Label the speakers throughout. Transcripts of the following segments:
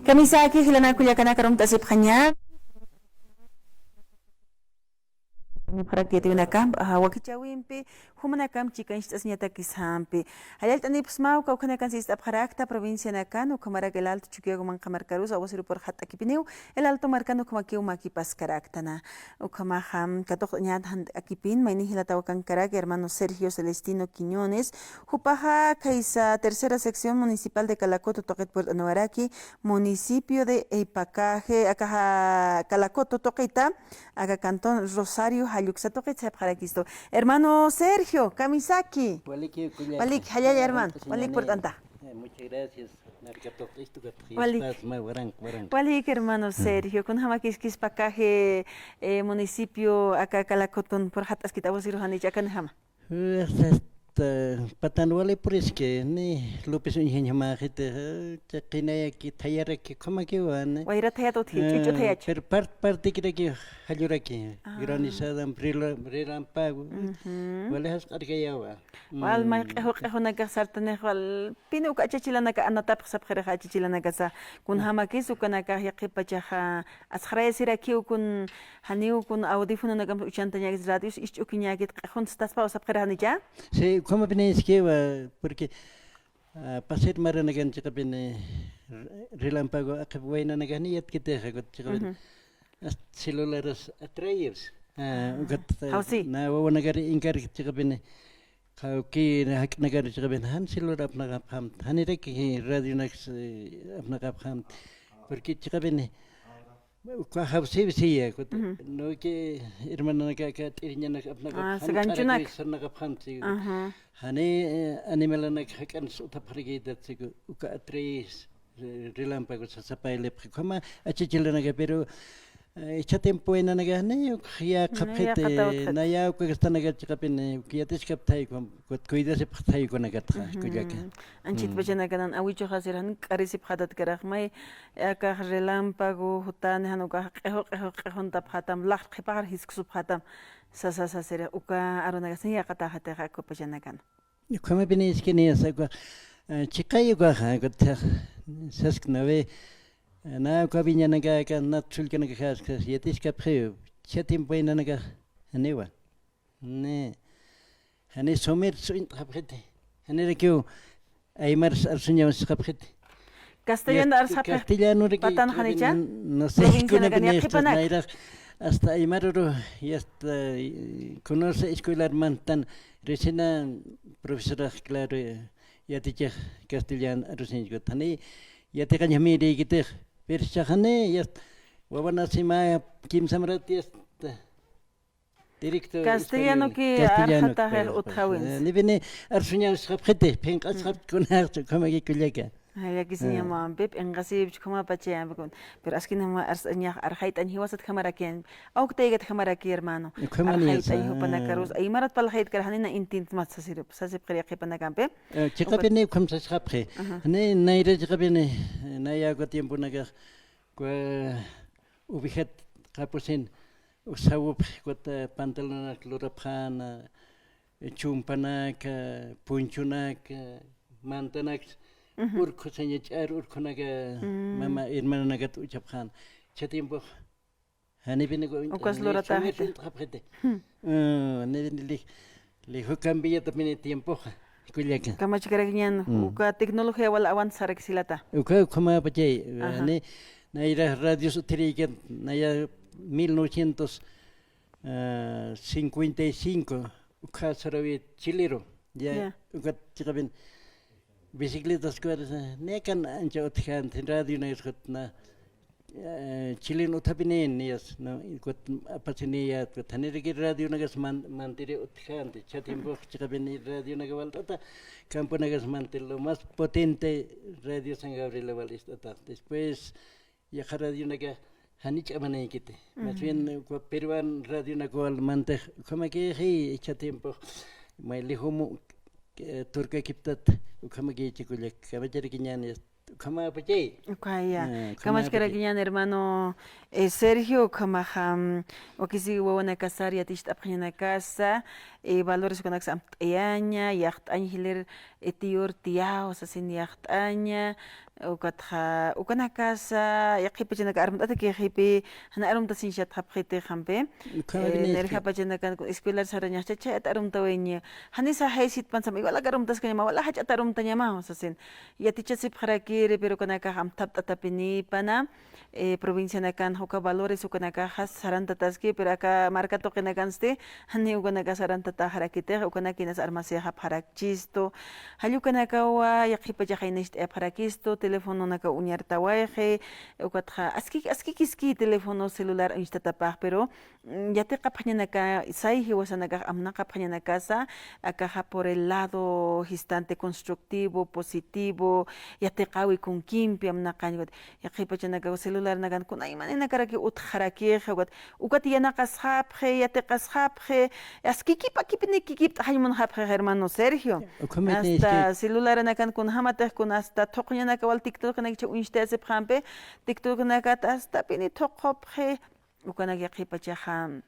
Speaker 1: Kamisaki hilana kuya kana karom tasip khanya para que tiene acá wakichawimpi humana kam chikan estas nyata kisampi hayal tani psmau ka kana kan sista parakta provincia nakan o kamara el alto chukiago man kamar karus o siru por hatta kipineu el alto marcano como aquí maki pas karaktana o kama ham katok nyat han akipin maini hilata wakan karak hermano Sergio Celestino Quiñones hupaja kaisa tercera sección municipal de Calacoto Toquet Puerto Nuaraki municipio de Ipacaje acá Calacoto Toqueta acá cantón Rosario hermano Sergio Kamisaki. Walik, hayaya hermano. Walik por tanta.
Speaker 2: Muchas gracias.
Speaker 1: Walik hermano Sergio, con hamakiskis pakaje municipio acá Calacoton por hatas kitawos irohani yakan hama.
Speaker 2: Patanwale por es que ni López Ingenio Majete Chakinaya ki Tayara ki como que van.
Speaker 1: Waira tayato chicho tayach.
Speaker 2: Per parte que Hayuraki, granizada Brilan Pago. Wale has Argayawa.
Speaker 1: Wal ma qehona gasartane wal pinu ka chachilana ka anatap sapkhara chachilana gasa kun hamakis ukana ka yaqipacha askhara siraki kun haniu kun audífono na gam uchantanya radios ichukinyagit qehon staspa sapkhara hanija.
Speaker 2: Sí, como venís que porque pasar marana gan chica bene relámpago akbuena na ganiyat kita hagot chica celulares atraers na wana gari ingkar chica bene Kauki hak negara cakap han silur apna kapham hani rek radio nax apna kapham porque cakap ini ka habsi bisi ya kot no ke irmana ka tirinya nak apna kapham sarna kapham si hani animal nak hakan uta pergi dat si ka atris relámpago sasapai lep kama achicilana ka pero echa tiempo en nagane ya kapete na ya ko gasta nagat kapin kiatis kaptai ko cuida se ptai ko nagat ko jake
Speaker 1: anchit bajana ganan awicho hasiran qarisi phadat garaq mai ka relámpago hutan hanu ka qehon tap khatam lakh khipar hisksu phatam sa sere uka arona gasin ya qata hata ko bajana gan
Speaker 2: como binis que ni esa ko chikai ko ha ko sask nave na kabinya naga ka natsul ka naga khas yetis ka pheu chatim paina naga hanewa ne hane somer suin khapkhete hane rekyo aymar arsunya khapkhete
Speaker 1: castellano arsaphe
Speaker 2: castellano
Speaker 1: patan hanicha
Speaker 2: no sé kuna naira hasta aymar ro y hasta conoce escolar mantan resina profesora claro ya teacher castellano arsunya ko thani ya te kanya mi de gite Pershahane yes wabana sima kim samrati yes director
Speaker 1: castellano ki arhata her uthawins
Speaker 2: ni bene arsunya shabkhete penk ashab kunar kama ki kulega
Speaker 1: ya kisinya ma beb engasi kama pache ambon pero askina ma arsanya arhait an hiwasat kamera ken au teget kamera ki hermano arhait ay hupana karus ay marat pal khait karhanina intint mat sasirip sasip qri qipana kampe
Speaker 2: chikapene kum sashabkhe ne naira chikapene naya ko tiempo naga ko ubihet kapusin usawup ko pantalon luraphan chumpanak punchunak mantanak urko sanya char urko naga mama hermana naga tu chapkhan chatiempo hani bine ko
Speaker 1: ukas lurata
Speaker 2: khapkhete ne le hukambia tamine tiempo kuliaka
Speaker 1: kama chikaragnan uka tecnología wala avanzar exilata
Speaker 2: uka kama pache ne naira radio sutriken naya 1955 uka sarawi chilero ya uka chikabin bicicletas kuaras ne kan ancha utkan radio na iskotna chileno tapinen yes no ikot apasiniya tanere ki radio nagas mantire utkan chatimbo chikabin radio nagavalta campo nagas mantel lo más potente radio San Gabriel Valistata después ya radio naga hanich amane kite más bien peruan radio nagal mante como que hey chatimbo mai lihomu turka kiptat como que chikulek kabachari kinyan kama pache
Speaker 1: ukaya kama chikaragnan hermano Sergio kama okisi wawana kasaria tisht apkhina casa valores konax aña yacht anhiler tiyor tiyaw sa siniyaqt'aña ukana casa yaqipachanaka arumt'ata kiqipi hana arumta sinshatqapqiti hampe nerjapachanakan escuela sarañaqcha chayta arumtaweña hanisa haysit pansama igualaqa arumtasqañama wala hach'ata arumtañama sasin yatichasipqarakiri pero kanaka hamtapt'atapinipana provincia nakan huka valores ukanaka sarantatasqui pero aka marca toqinakanste hani ukanaka sarantata harakitej ukanakinas armaseja harakchisto hallukanakawa yaqipacha haynishta harakisto teléfono naka uñartawayje ukatja aski kiski teléfono celular instatapaj pero yate qapñanaka sayji wasanaka amnaqa qapñanakasa akaja por el lado gistante constructivo positivo yate qawi con kimpi amnaqa yaqipachanaka celular nakan kunaymanina karaki utjarakij ukat yanaqasqapje yate qasqapje askikipa kipinikikipa haymun hapje hermano Sergio hasta celular nakan kun hamatej kun hasta toqñanaka wal TikTok nakicha uñishtesip hampe TikTok nakat hasta pini toqopje ukanak yaqipachaja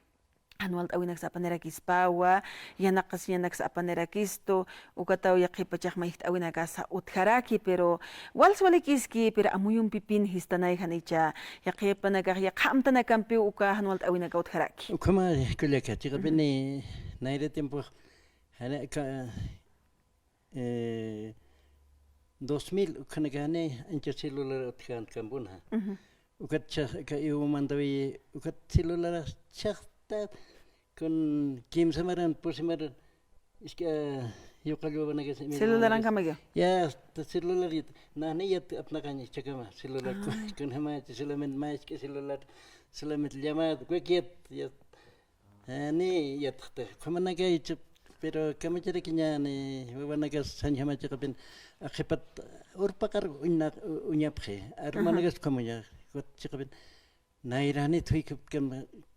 Speaker 1: anual awinak sa panerakispawa yanaqas apanerakisto ukataw yaqipachaj mayht awinaka sa utjaraki pero wals walikiski pero amuyun pipin histanay hanicha yaqipanaka yaqamtana kampi uka anual awinaka utjaraki
Speaker 2: ukama kullaka chiqapini naira tiempo hana ka 2000 ukanagane ancha celular utjan kambuna ukat ka iu mandawi ukat celular chaqta con kim samaran posimaran iska yuqallu banaga
Speaker 1: celularan kamaga
Speaker 2: ya celular nani yat apnaqani chakama celular con hama solamente más que celular solamente llamada cualquier ya ani yatta kamanaga pero kamachara kiñani wanaga sanjama chakapin aqipat urpaqar uñapje armanagas kamuya chakapin nairani tuikap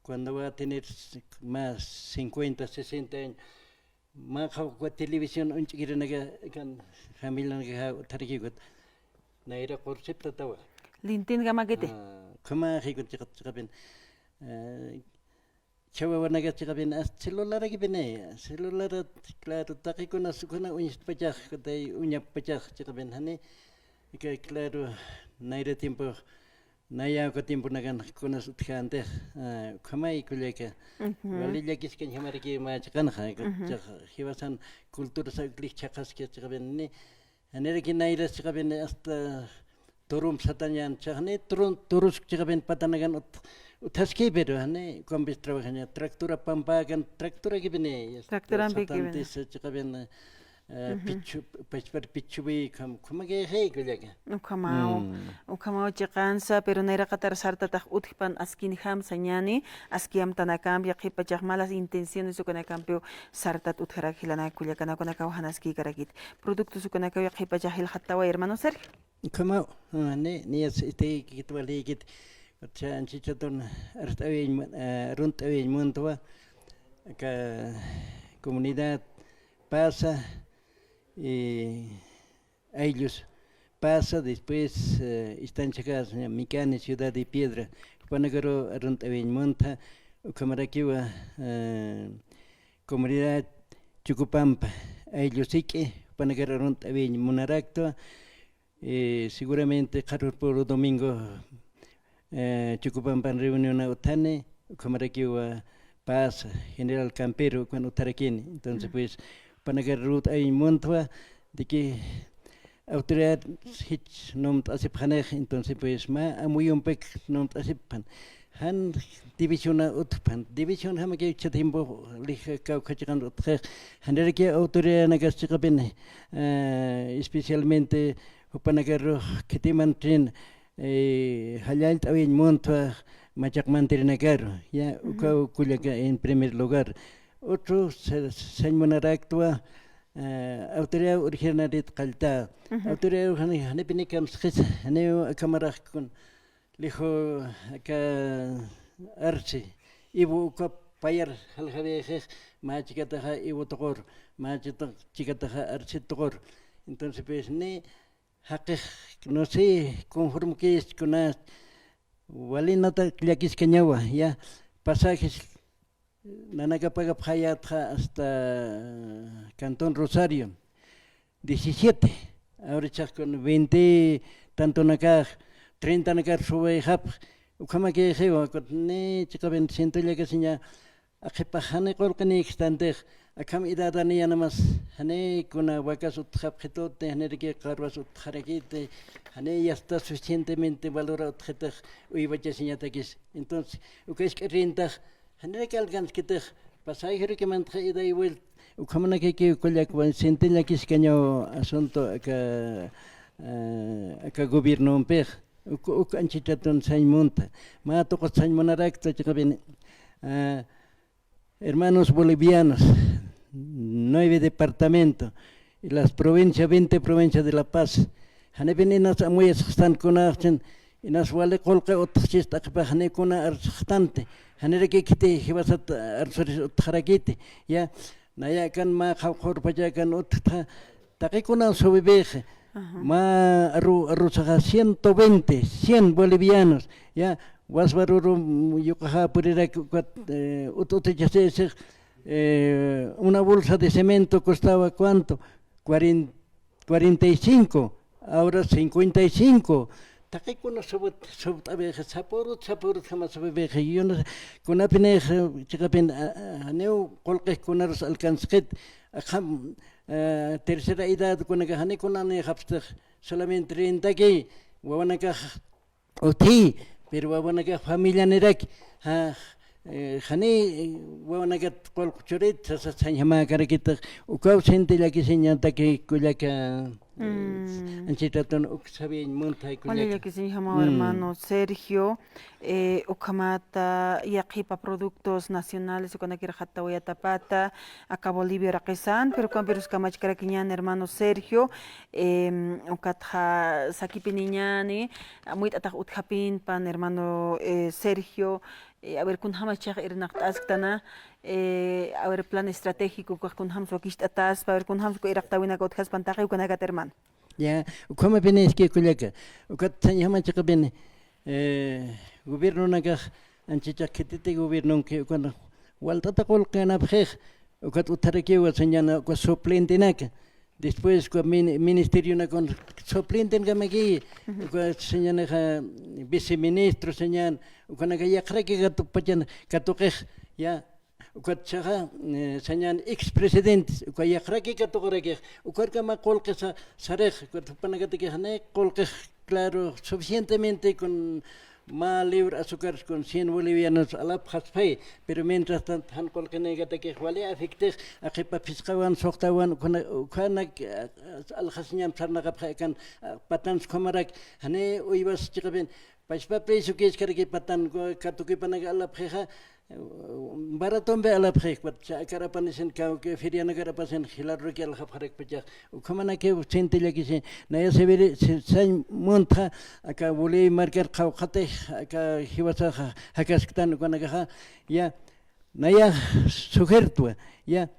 Speaker 2: cuando va a tener más 50, 60 años, más con televisión, un chiquito con familia que tarjigot, naira concepto tawa.
Speaker 1: Lintin gamagete.
Speaker 2: Como hijo chiqapin, chawa naga chiqapin, celular que viene, celular claro, taquicona sukuna uñis pachaj, que uña pachaj chiqapin, hani, que claro, naira tiempo. Naya ko tiempo nagan kunas utkhante khamai kuleka walilla kisken hamariki ma chakan kha hiwasan kultura sa klik chakas ke chagaben ni aneriki naira chagaben hasta torum satanyan chagni turus chagaben patanagan utaski pero hane kombis trabajanya traktura pampa kan traktura gibene
Speaker 1: traktura gibene
Speaker 2: chagaben pichu pichubi kumage hey kulega
Speaker 1: ukamao chiqansa pero naira qatar sartataq uthipan askin ham sañani askiam tanakam yaqipa malas intenciones sukanakampio sartat utharak hilana kullakana kunaka hanaski karakit productos sukanaka yaqipa jahil hattawa hermano Sergio
Speaker 2: kamao ni este kitwaligit chan chichaton artawen runtawen muntowa ka comunidad pasa ellos pasa después están checados en Micane, Ciudad de Piedra, Panagaro, Aruntaveñ Monta, Camaraquiwa, Comunidad Chucupampa, ellos sí que Panagaro Aruntaveñ Monaracto, seguramente Carlos por domingo Chucupampa en reunión a Otane, Camaraquiwa pasa, General Campero, cuando Taraquín, entonces pues Panagar Ruth ay montua de que autoridad hitch nom asiphanej entonces pues ma muy un pec nom asiphan han división utpan división hama que chatimbo lija ka kachikan utkhej hanere que autoridad nagas chikapin especialmente Panagar kitiman trin halal tawin montua machak mantirinagar ya uka kullaga en primer lugar. Otro señor actúa autoridad original de Calta, autoridad original de Pinicam, Neo Cámara con Lijo acá Arce, Ibu Payar, Aljaveje, Machicataja, Ibu Togor, Machicataja, Arce Togor. Entonces, pues, no sé, conforme que es con las Walinata Claquis Cañagua, ya pasajes. Nanaka paga hasta Cantón Rosario. 17. Ahora con 20, tanto nakaj, 30 nakaj sube hap. Ukama que jewa, ne chica 20 ya que seña, a que pajane colcani extante, a cam idadani ya nada más, hane kuna huacas utjapjetote, hane que carvas utjarequite, hane ya está suficientemente valorado utjetaj, uibacha señatakis. Entonces, ukesh que rintaj, hane que algans que tej, pasajero que mantja ida y vuelta. Ukamana que colak centella que escaño asunto acá gobierno un pej anchichaton sañ monta ma toco sañ monarecto chicaben hermanos bolivianos 9 departamentos y las provincias 20 provincias de La Paz hanebeninas amuyas están con archen y nas vale colca otchista akbahne con arstante hanere que kite hibasat arsoris utharakite ya naya kan ma khawkhor paja kan utha takikuna sobebeje ma arru 120 100 bolivianos ya wasbaruru yukaha purira utote jase una bolsa de cemento costaba cuánto 45 ahora 55 takikuna sobut abeje sapurut jamás sobebeje yo no con apene chikapen aneu kolqe kunaros alcanzket akham tercera edad con que hane kunane hapster solamente 30 que wabanaka oti pero wabanaka familia nerak hane wabanaka kolchoret sa sanyama karakita ukaw sentela que señanta que kulaka anchitaton uksabi monta
Speaker 1: kulaka que se llama hermano Sergio ukamata yaqipa productos nacionales con aquí rajata tapata acá Bolivia raqisan pero con virus kamachkara kiñan hermano Sergio ukatha sakipiniñani muy ataj uthapin pan hermano Sergio a ver kun hamachach irnaqtaskana a ver plan estratégico kun hamso kishtatas a ver kun hamso iraqtawina kotjas pantaqi ukanagat hermano
Speaker 2: ya como benes que kulaka ukat hamachaka ben gobierno naga anchichakete gobierno que cuando waltata colcana brej ukat utareke wa señana ko suplente naka después con ministerio na con suplente ngamagi ko señana viceministro señan ukana ya kreke gatu pajan katuke ya ukat chaga señan expresidente ko ya kreke katuke ukat kama colque sarej ko panagate que hane colque claro suficientemente con más libre azúcar con 100 bolivianos a la pay, pero mientras tanto han colcanegata que vale afecte a que papiscaban soctawan con al hasñam sarnagapkan patans comarak hane uibas chicaben paspa preso que es que patan katuki panaga la preja baraton be ala prek pat karapanisen que feriana karapasen hilarro que al hafarek pechak ukamana que centella que se naya se ve se monta acá volé marcar qawqate acá hibasa hakastan konaga ya naya sugertua ya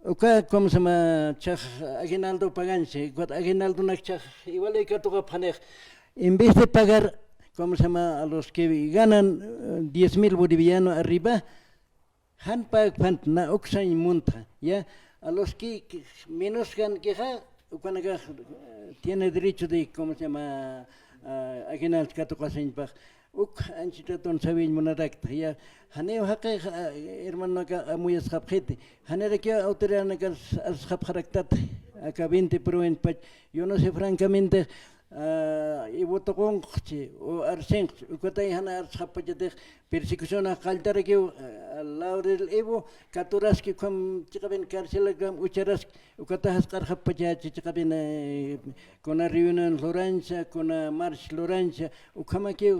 Speaker 2: uka como se llama chaj aguinaldo paganse cuat aguinaldo nak chaj igual que toca panej en vez de pagar ¿cómo se llama? A los que ganan 10,000 bolivianos arriba, han pagado na oxan monta, ya a los que menos ganan que cuando tiene derecho de, ¿cómo se llama? Aguinal catocasen pag, anchitaton sabin monarakta, ya haneo hake hermano ka muy escapjete, hanera que autoridad na escapjaraktat, acá 20 pro en pach, yo no sé francamente. Y voto con o arsen ukatay hana arshapajade persecución a caldara que al lado del evo caturas que com chicaben cárcel gam ucharas ukata hascar hapajachi chicaben con la reunión Loranza con la march Loranza ukama que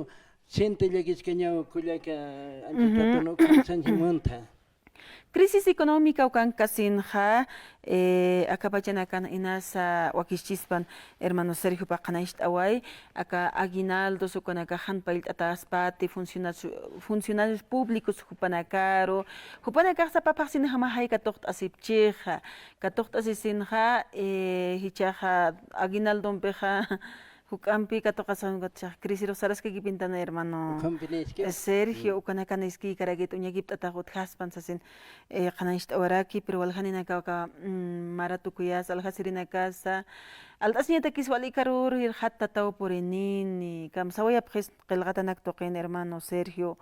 Speaker 2: siente ya que es que ñao kulaka antitato no sanjimonta
Speaker 1: crisis económica ukan kasinja akapachanakan inasa wakishispan hermano Sergio Paqanaish away aka aguinaldo sukanaka hanpailt ataspati funcionarios públicos hupanakaro hupanakar sapapaksin hamahay katokt asipchija katokt asisinja hichaja aguinaldo peja Hukampi katokasan gotcha crisiro saras que pintana hermano Sergio ukanakan iski karagit uñagip atagut haspan sasin qanayshta waraki pero walhanina kawka maratukuyas alhasirina casa altasñata kiswali karur hatta taw porinini kam sawaya pres qilgatanak toqin hermano Sergio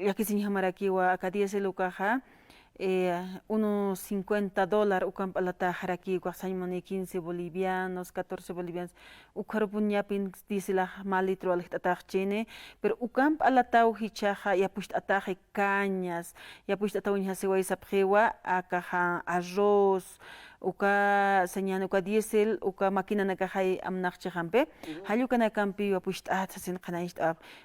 Speaker 1: yakisiña marakiwa akadiyas lukaja unos $50 ukam palata haraki guasaimoni 15 bolivianos 14 bolivianos ukarpunyapin disila malitro alhtachene pero ukam palata uhichaja ya pusht ataje cañas ya pusht atawnya sewa sapjewa akaja arroz uka señan uka diesel uka máquina nakahay amnakchahampe halyukana kampi wa pusht atsasin qanayst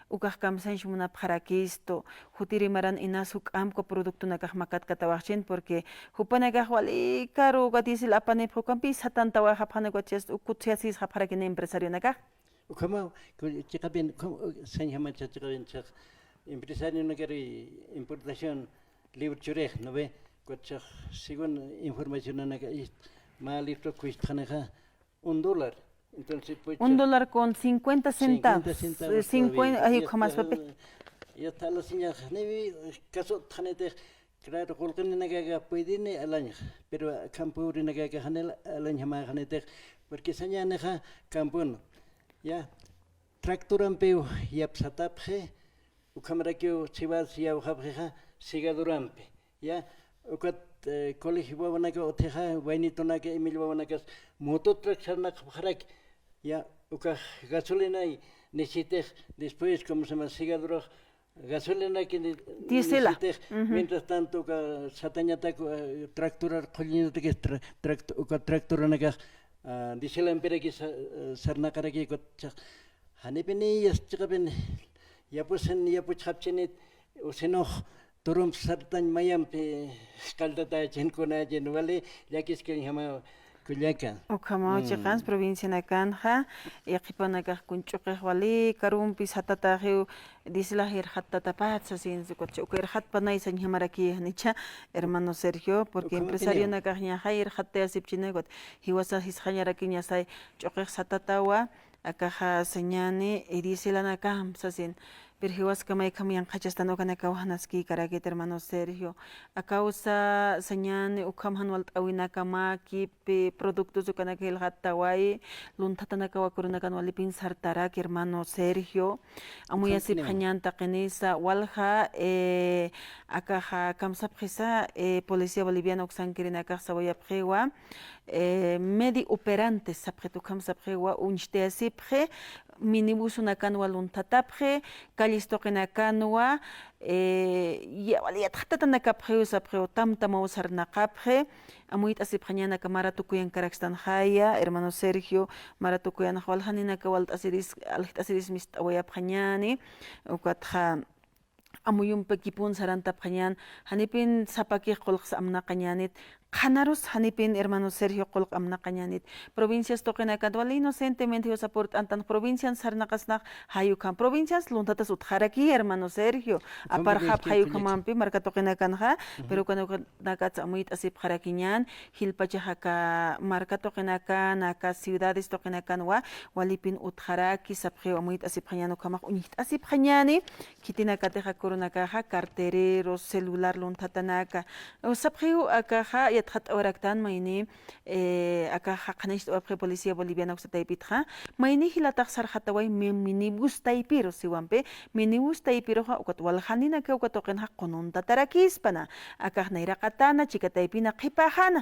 Speaker 1: uka kamsan shumuna parakisto hutiri maran inasuk amko producto nakah makat katawachin porque hupanakah wali karo uka diesel apane kampi satanta wa hapana kwachas ukutyasis haparakine empresario nakah
Speaker 2: ukama chikabin señama chachikabin chak empresario nakari importación libre churej no ve Cochak, según información mal listo cuesta $1. Entonces, pues,
Speaker 1: $1 con 50 centavos. 50, ahí jamás papi.
Speaker 2: Ya está la señal, caso tanete, claro, colcan nagaga puede ni al año, pero campo de nagaga hanel al año más hanete, porque señala campo, ya, tractorampeo, ya psatapje, o cámara que chivas ya o habreja, sigadurampe, ya. Ukat colegio babanaka oteja vainito naka Emilio babanakas moto tractor nak harak ya uka gasolina y necesite después como se me siga duro gasolina que necesite mientras tanto uka satanyata tractor colino que tractor uka tractor naka disela empera que sarna kara que hanepeni yaschaben ya pues hapchenit o seno Turum sartan mayam pe kaldata chenkona jenwale yakis que llama kulyaka
Speaker 1: ukama chikans provincia nakanja yaqipanaka kunchuqih wali karum pis hatata hiu disla hir hatata patsa sin sukoch uker hat panay san hamaraki nicha hermano Sergio porque empresario nakajña hayr hatte asipchinegot hiwasa his hanyaraki nyasay chuqih satatawa akaja señane disla nakam sasin pero hiwas kamay kamiyan kachastano kanaka wahanaski karagit hermano Sergio a causa señan ukamhan walt awinaka maki pe productos ukanaka hilgatawai luntatanaka wakurunakan walipin sartarak hermano Sergio amuya sip hanyanta qenisa walha akaja kamsapjisa policía boliviana uksankirinaka sawayapjewa medi operantes sapjetu kamsapjewa unchte sipje minibus unakanwa luntatapje kalistoqinakanwa yawaliyat hatatanakapje usapje tamtama usarnaqapje amuyt asipjañanaka maratukuyan karakstan haya hermano Sergio maratukuyan walhaninaka walt asiris alhit asiris mistawayapjañani ukatja amuyum pekipun sarantapjañan hanipin sapakij qolqs amnaqañanit Qanaros hanipin hermano Sergio qolq amnaqañanit provincias toqinakat wali inocentemente usaport antan provincias sarnaqasnaq hayukan provincias luntatas utjaraki hermano Sergio aparjap hayukamampi marca toqinakanja pero cuando nakats amuyt asip qarakiñan hilpachajaka marca toqinakan aka ciudades toqinakanwa walipin utjaraki sapje amuyt asipjañano kamaq uñit asipjañani kitinakateja coronakaja cartereros celular luntatanaka sapjeu akaja yathat oraktan mayni aka haqnish orqe policía boliviana uksataipitja mayni hilataq sarhataway minibus taipiro siwampe minibus taipiro ukat walhanina ke ukat toqen haqqununta tarakispana aka nairaqatana chikataipina qipajana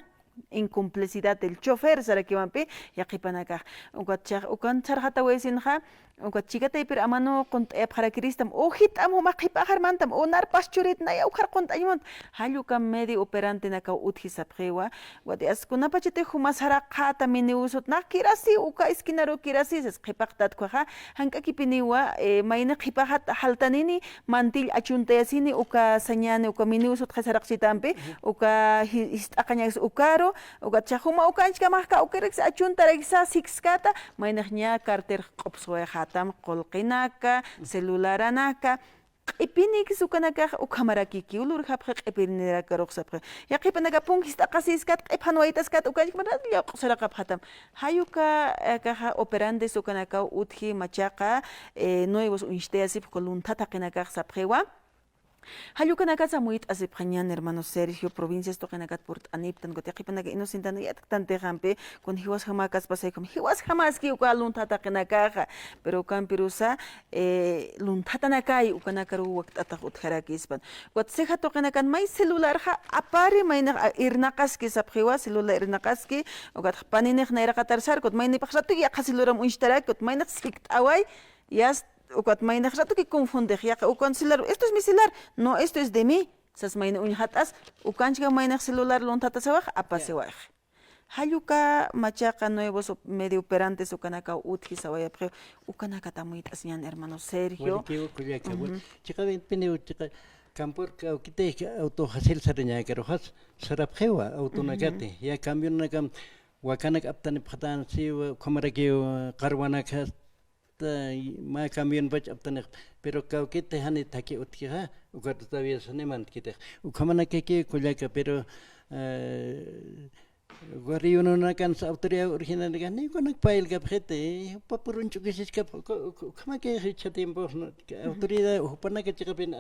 Speaker 1: incomplicidad del chofer sarakiwampe yaqipanaka ukan charhataway sinja ukat chikataipir amano qont epqarakristam ojitam humaqipajarmantam unar paschurit naya ujar qontayunt halluka medio operante naka uthisapjewa wati askunapachite humasaraqata miniusut na kirasi uka esquinaro kirasi qipaqtat kwaja hankakipiniwa mayna qipaqat haltanini mantil achuntayasini uka sañani uka miniusut qasaraqchitampi uka histaqañas ukaro uka chahuma uka anchkamaqka ukarex achuntarexa sixkata maynaqña carter qopsweja tam qolqinaka, celular anaka, q'ipini kisukanakaq ukhamaraki ulurqapqa q'ipinirakaruqsapqa yaqipanaqa punkista qasiskat q'iphan waytaskat ukanchik mana llawq'usaraqaphatam hayuka kaqa operante sukanaka utji machaqa nuevos unchteyasip luntata qinakaq sapqiwa Hayukanaka samuit asip hañan hermano Sergio provincias toqenakat purt aniptan gote qipanaga inocentana yatkante hampe con hiwas hamakas pasay como hiwas hamas ki uka luntata qinakaqa pero kan pirusa luntata nakay ukanakaru waqtata utharakispan wat seja toqenakan may celular ha apari mayna irnaqaski sapqiwa celular irnaqaski ukat paninej nayraqatarsar kot mayni paqsatu yaqasiluram unshtarak kot mayna siktaway yas ukat mayna rato que confunde ya ukan celular esto es mi celular no esto es de mí sas mayna unhatas ukanchika mayna celular lontata sawaj apasewaj hayuka machaqa nuevos medio operantes ukanaka utji sawaya pre ukanaka tamuit asñan hermano Sergio
Speaker 2: chiqa pineu chiqa campur kite auto hasil sarnya karohas sarapjewa auto nagate ya cambio nakam wakanak aptani phatan si khomaraki qarwanakas ma cambian bach aptanek pero kaukite hani taki utkiha ukat todavía saneman kite ukamana keke kullaka pero Guarri uno na kan sa autoridad original de gani ko nagpail ka phete papurun chukisis ka kama ke hicha tiempo autoridad upana ka chikapin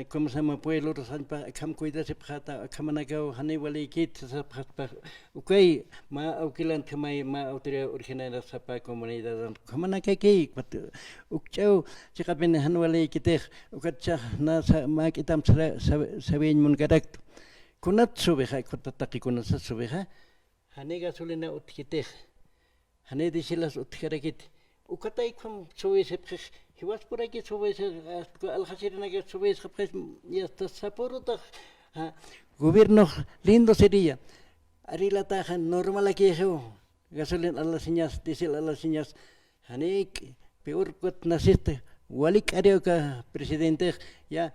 Speaker 2: como se llama pueblo rosan pa kam cuida se phata kamana ka hani wali kit sa phata ukay ma aukilan kamay ma autoridad original sa pa comunidad kamana ka ke ukchau chikapin han wali kiteh ukatcha na sa ma kitam sabiñ mun kadak kunat subeha kutataki kunat subeha hanega sulena utkiteh hane disilas utkarakit ukatay kum subes hiwas por aquí subes al hasirina que subes pues ya está saporuta gobierno lindo sería arila taja normal aquí gasolina a las señas diésel a las señas hanek peor kot naciste walik arioka presidente ya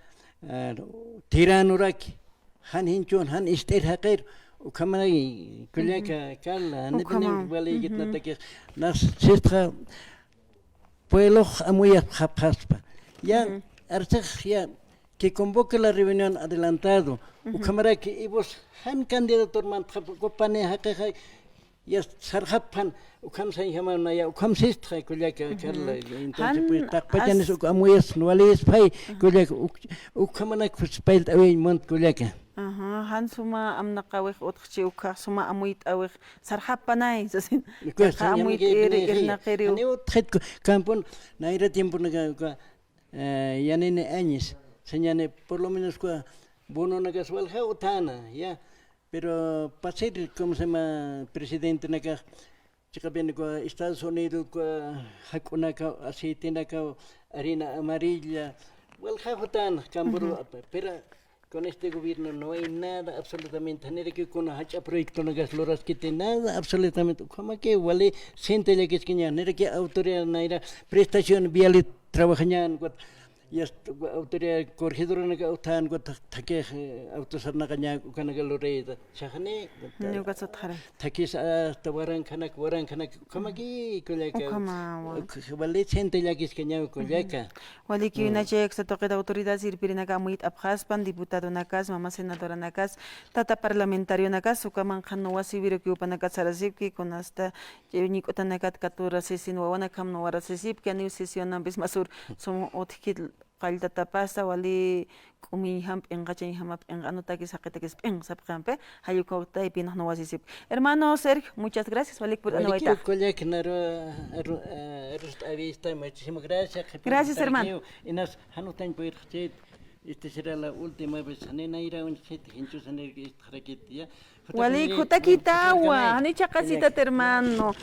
Speaker 2: tiranuraki han hinchon han ister haqir ukamay kullaka kala nedin wali gitna taki nas sistra pueblo muy hapaspa ya artej ya que convoque la reunión adelantado ukamara que ibos han candidato man kopane haqi ya sarhapan ukam sai hamana ya ukam sistra kullaka kala entonces pues taqpachanes ukamuyas walis pai kullaka ukamana kuspailt away mont kullaka
Speaker 1: han suma am naqawih utqchi ukha suma amuit awih sarhapanay sasin
Speaker 2: amuit irnaqiri ani utqit kampon naira tiempo naga yanene años señane por lo menos kwa bono naga swalha utana ya pero pasir como se llama presidente naga chica bien kwa Estados Unidos kwa hakuna ka aceite naga harina amarilla walha utana kampur pero con este gobierno no hay nada absolutamente nada que con hacha proyecto no gas loras que te nada absolutamente como que vale siente ya que es que nada que autoridad naira prestación vial trabajan y autoridad corregidora no autan ko take autosar na kanya kana galore chahne
Speaker 1: no gasat khara
Speaker 2: takis tawaran kana como que koleka vale siente ya que es que nada koleka
Speaker 1: wali ki na check sa toqed autoridad sirpirina ka muit abkhaspan diputado nakas mama senadora nakas tata parlamentario nakas ukaman khanno wasibiro ki upanakat sarasip ki konasta ni kotanakat katura sesin wawana kam no warasip ki ani sesión ambis masur som otkit qalta tapasa wali kumi ham engachay hamap engano taki sakete que eng sapkampe hayuko tay pinah no wasisip hermano Sergio muchas gracias walik por anoita
Speaker 2: kolek naro avista muchísimas
Speaker 1: gracias hermano
Speaker 2: inas hanutan por esta será la última vez hanena ira un chet hinchus haner que ya
Speaker 1: wali kutakitawa hani chaqasita hermano